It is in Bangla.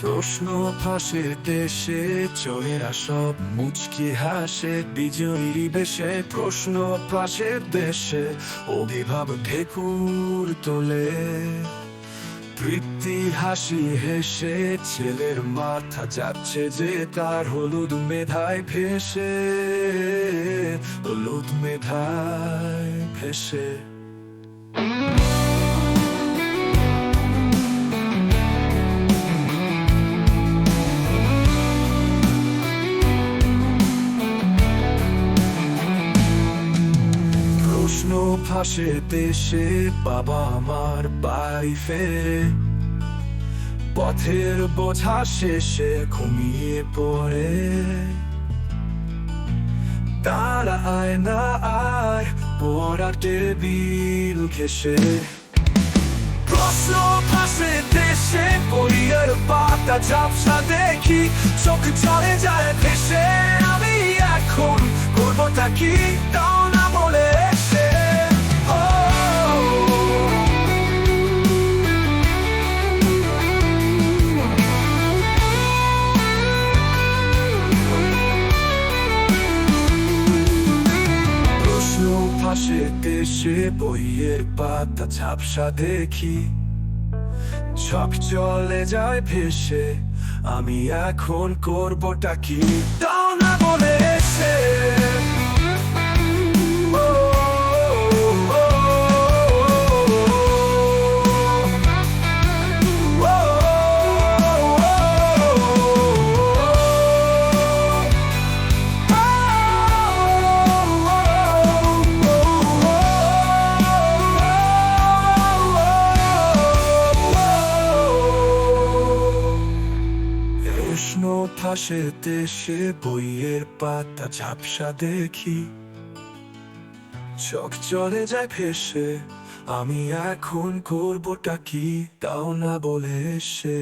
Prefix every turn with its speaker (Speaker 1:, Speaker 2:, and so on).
Speaker 1: প্রশ্ন ফাঁসে দেশে চোরেরা সব মুচকি হাসে বিজয়ী বেশে। প্রশ্ন ফাঁসে দেশে অভিভাব ঢেকুর তোলে। তৃপ্তি হাসি হেসে ছেলের মাথা যাচ্ছে যে তার হলুদ মেধায় ভেসে, হলুদ মেধায় ভেসে। প্রশ্ন ফাঁসে দেশে বাবা আমার বাড়ি ফেরে। পথের বোঝা শেষে ঘুমিয়ে পড়ে। তারা আয় না আয় পড়ার টেবিল ঘেসে। প্রশ্ন ফাঁসে দেশে বইয়ের পাতা ঝাপসা দেখি, চোখ চলে যায় ভেসে। আমি এখন করবোটা কি তাও না বলে এসে। প্রশ্ন ফাঁসে দেশে বইয়ের পাতা ঝাপসা দেখি, চোখ চলে যায় ভেসে। আমি এখন করবোটা কি তাও না বলে এসে। প্রশ্ন ফাঁসে দেশে বইয়ের পাতা ঝাপসা দেখি, চোখ চলে যায় ভেসে। আমি এখন করবোটা কি তাও না বলে এসে।